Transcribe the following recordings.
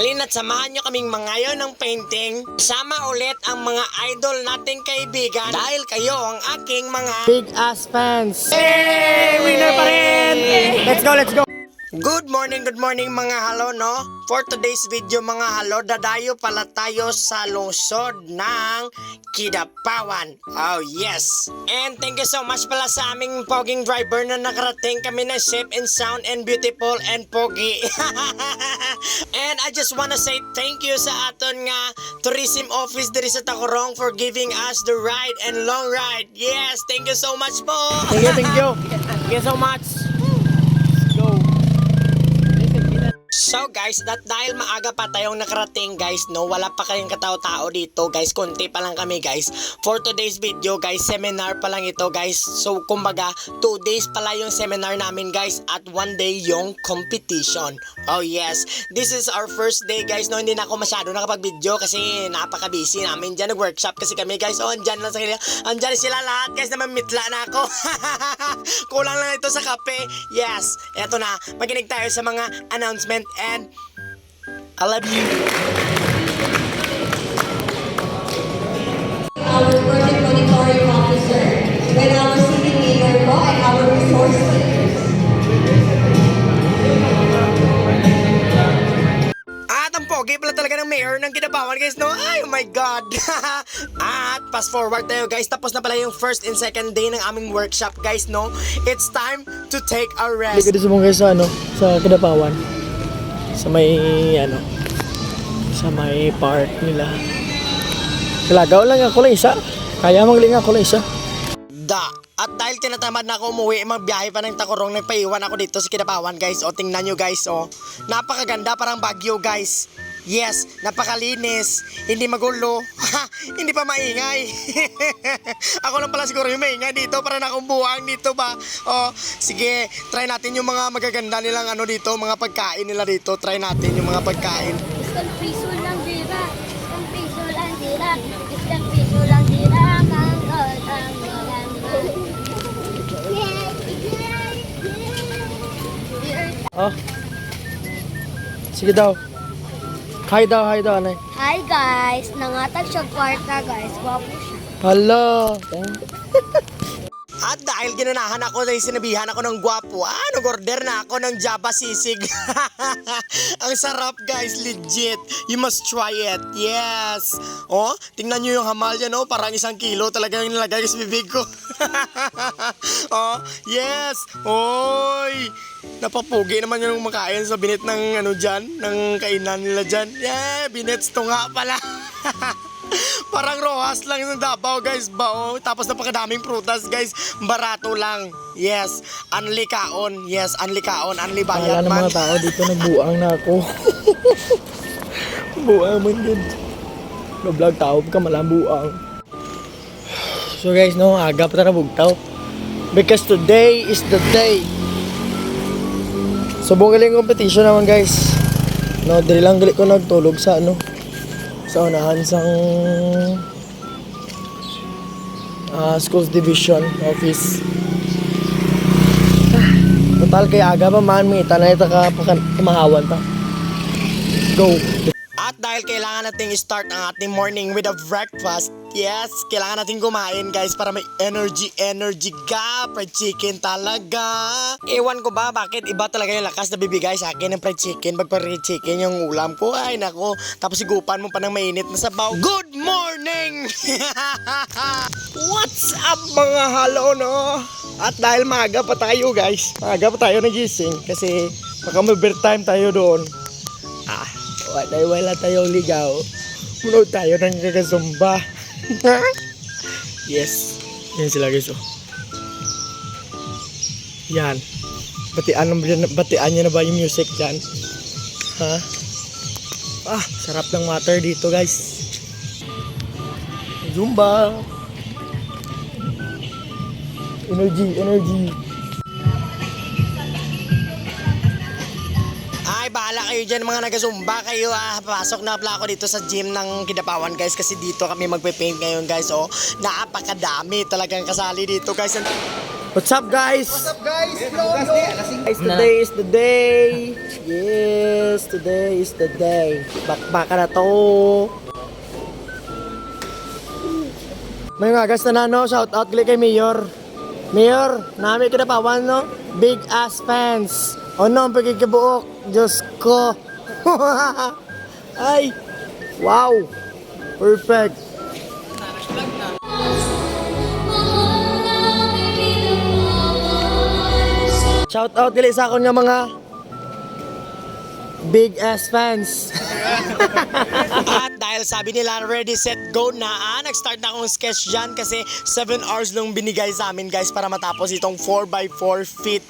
Halina't samahan nyo kaming mangayon ng painting. Sama ulit ang mga idol nating kaibigan dahil kayo ang aking mga big ass fans. Hey! Winner pa rin! Let's go, let's go! good morning mga halo, no? For today's video mga halo, dadayo pala tayo sa lungsod ng Kidapawan. Oh yes! And thank you so much pala sa aming poging driver na nakarating kami na safe and sound and beautiful and pogi. And I just wanna say thank you sa aton nga tourism office diri sa Tacurong for giving us the ride and long ride. Yes, thank you so much po. Thank you, thank you. Thank you so much. So guys, dahil maaga pa tayong nakarating guys, no, wala pa kayong katao-tao dito guys, konti pa lang kami guys. For today's video guys, seminar pa lang ito guys. So kumbaga, 2 days pala yung seminar namin guys at 1 day yung competition. Oh yes, this is our first day guys, no, hindi na ako masyado nakapag-video kasi napaka-busy namin dyan. Nag-workshop kasi kami guys, oh, andyan lang sa kanila. Andyan sila lahat guys, na mamitla na ako. Kulang lang ito sa kape. Yes, eto na, makinig tayo sa mga announcement and I love you. Our project monitoring officer with our city leader po and our resource leaders. At ang pogi pala talaga ng mayor ng Kidapawan guys, no? Ay, oh my God. At fast forward tayo guys, tapos na pala yung first and second day ng aming workshop guys, no? It's time to take a rest. Hindi ko sumungay sa sa Kidapawan. Sa may sa may park nila. Kalagaw lang ako lang isa. Kaya magling ako lang isa. At dahil tinatamad na ako umuwi, magbiyahe pa ng Tacurong, nagpaiwan ako dito sa Kidapawan guys. O tingnan nyo guys, o napakaganda, parang Baguio guys. Yes, napakalinis, hindi magulo, hindi pa maingay. Ako lang pala siguro yung maingay dito, para nakumbuang dito ba. O sige, try natin yung mga magaganda nilang dito, mga pagkain nila dito. Try natin yung mga pagkain. Isang piso lang dira, isang piso lang dira, isang piso lang dira, manggol ang maganda. Oh. Sige daw. Hi daw, anay. Hi guys, nangatag siya kwarta guys, gwapo siya. Hello. At dahil ginunahan ako dahil sinabihan ako ng gwapo, nag-order na ako ng Java sisig. Ang sarap guys, legit. You must try it. Yes. Oh, tingnan nyo yung hamal yan, oh. Parang 1 kilo talaga yung nilagay sa bibig ko. Oh, yes. Oy. Napapugi naman yung makain sa binit ng dyan, ng kainan nila dyan. Yeah, binits to nga pala. Parang Rojas lang yung Davao guys ba, oh. Tapos napakadaming prutas guys, barato lang. Yes, anli kaon. Yes, anli kaon, anli Kala bayad ng man. mga tao dito nagbuang na ako. Buang man yun. No-vlog tao ka malambuang. So guys, no, aga pa na bugtaw. Because today is the day. So buong galing competition naman guys. No, dili lang gali ko nagtulog sa sa unahan sang schools division office. Total kay aga pa man may tanay ta ka pamahawan ta. Go. At dahil kailangan nating start ang ating morning with a breakfast, yes, kailangan nating kumain guys para may energy ka. Fried chicken talaga. Ewan ko ba bakit iba talaga yung lakas na bibigay sa akin ng fried chicken. Pag fried chicken yung ulam ko, ay nako. Tapos sigupan mo pa ng mainit na sabaw. Good morning! What's up mga halo, no? At dahil maaga pa tayo guys, maaga pa tayo nagising kasi baka may-overtime tayo doon. Wala tayong ligaw. Munod tayo ng kakasumba. Yes. Yan sila guys, oh. Yan. Batian nyo na ba yung music dyan? Ha? Sarap ng water dito guys. Zumba. Energy. Bahala kayo dyan mga nagasumba kayo, pasok na pala ako dito sa gym ng Kidapawan guys, kasi dito kami magpe-paint ngayon guys. Oh, napakadami talagang kasali dito guys. What's up, guys? Guys, today is the day. Yes, today is the day. Bakbaka na to. May ngagas na no, shout out kay Mayor. Mayor, nami kinapawan no? Big ass fans. O no, ang pagkikabuok. Diyos ko. Ay, wow. Perfect. Shout out dili sa akon nga mga big ass fans. At dahil sabi nila ready, set, go na, nag-start na akong sketch dyan kasi 7 hours lang binigay sa amin guys para matapos itong 4x4 feet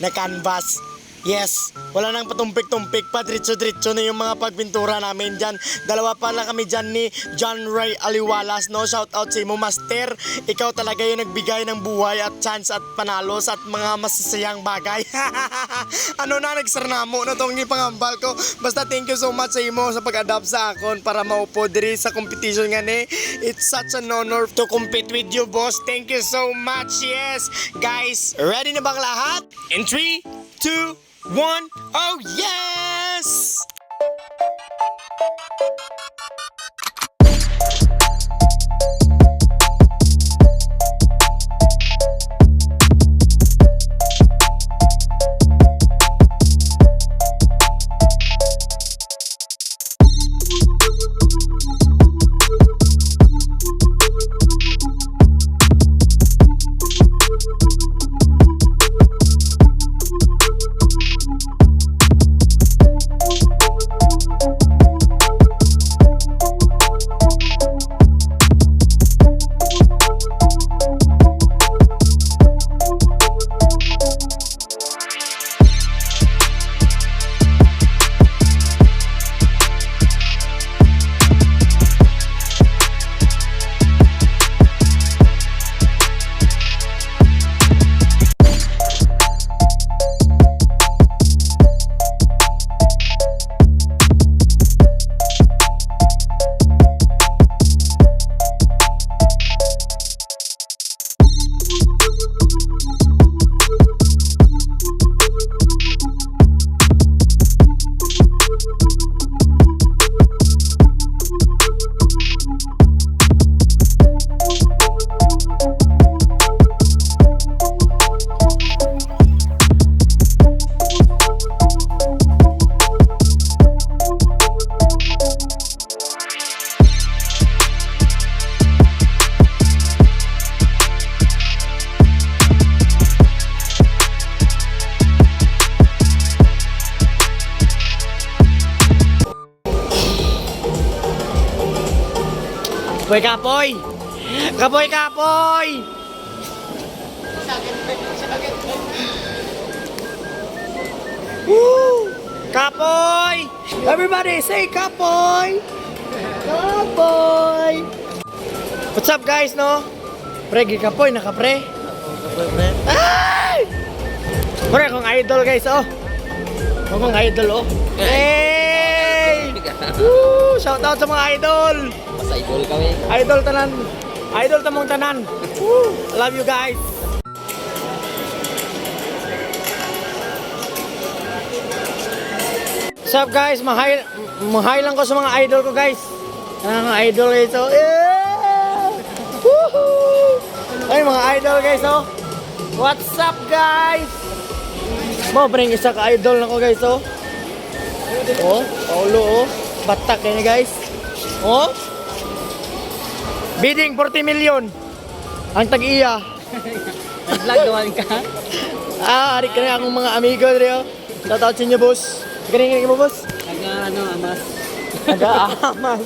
na canvas. Yes, wala nang patumpik-tumpik pa, diretso-diretso na yung mga pagpintura namin dyan. Dalawa pa lang kami dyan ni John Ray Aliwalas, no? Shout out sa imo, Master. Ikaw talaga yung nagbigay ng buhay at chance at panalos at mga masasayang bagay. Ano na, nagsarnamo na tong ipangambal ko. Basta thank you so much sa imo sa pag-adapt sa akon para maupo diri sa competition nga ni. It's such an honor to compete with you, boss. Thank you so much. Yes, guys, ready na bang lahat? In 3, 2, 1, oh yes! Kapoy, kapoy! Kapoy, kapoy! Woo! Kapoy! Everybody say kapoy! Kapoy! What's up guys, no? Pre, kapoy, nakapre? Kapoy, pre. Ay! Pre, akong idol guys, oh! Akong idol, oh! Hey! Woo! Shout out sa mga idol! Mas idol kami. Idol tanan. Idol tamong tanan. Woo! Love you guys. What's up guys? Mahay lang ko sa mga idol ko guys. Mga idol guys oh. Yeah! Woohoo! Ay mga idol guys oh. What's up guys? Mo bring isa ka idol nako guys oh. Oh, Paulo oh. Batak yan guys. Oh. Bidding 40 million. Ang tag-iya. Nag-vlog naman ka. Hari ka na akong mga amigo dito. Shout out sa inyo, boss. Galing mo, boss. Amas. Taga-Amas.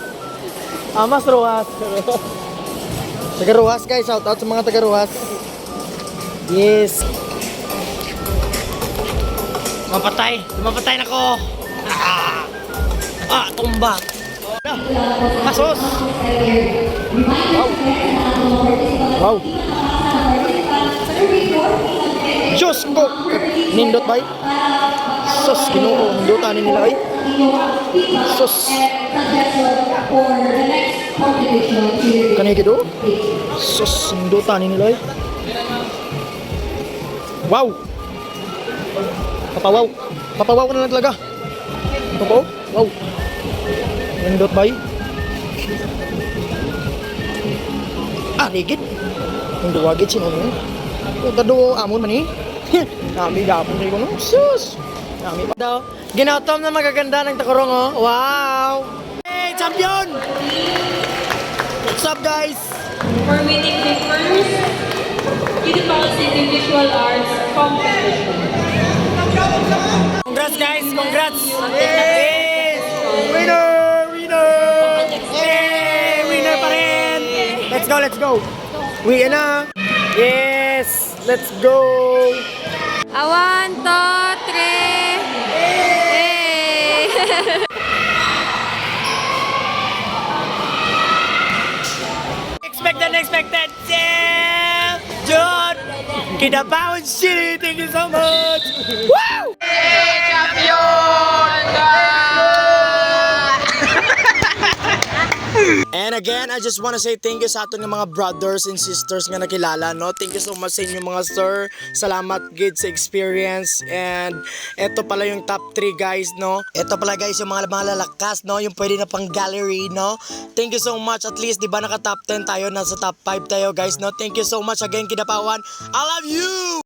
Amas Ruas. Taga-Ruas, guys. Shout out sa mga taga-Ruas. Yes. Mapatay na ko. Tumba. Masos. Wow. Diyos ko. Nindot ba? Sos, Ginoo. Nindotan nila ay. Sos. Kanay gido? Sos, nindotan nila ay. Wow! Papawaw. Papawaw ko na lang talaga. Papawaw. Wow. Nindot ba ligid. Hindi wagid sinunod. Kung tado amon man eh. Nami gapon kayo no. Sus! Nami pa daw. Ginautom na magaganda ng takurong oh. Wow! Hey, champion! What's up guys? For winning the first Unified Individual Arts Competition. Congrats guys! Congrats! Yes! Winner! Winner! Yay! Winner pa rin! Let's go! Let's go! Uwi na! Yes! Let's go! 1, 2, 3. Hey! Unexpected! Yeah! John! Kinabawan City! Thank you so much! Woo! And again, I just wanna say thank you sa ato ng mga brothers and sisters nga nakilala, no? Thank you so much sa inyo mga sir. Salamat gid sa experience. And eto pala yung top 3 guys, no? Eto pala guys yung mga lalakas, no? Yung pwede na pang gallery, no? Thank you so much. At least, di ba naka top 10 tayo? Nasa top 5 tayo guys, no? Thank you so much again, Kidapawan. I love you!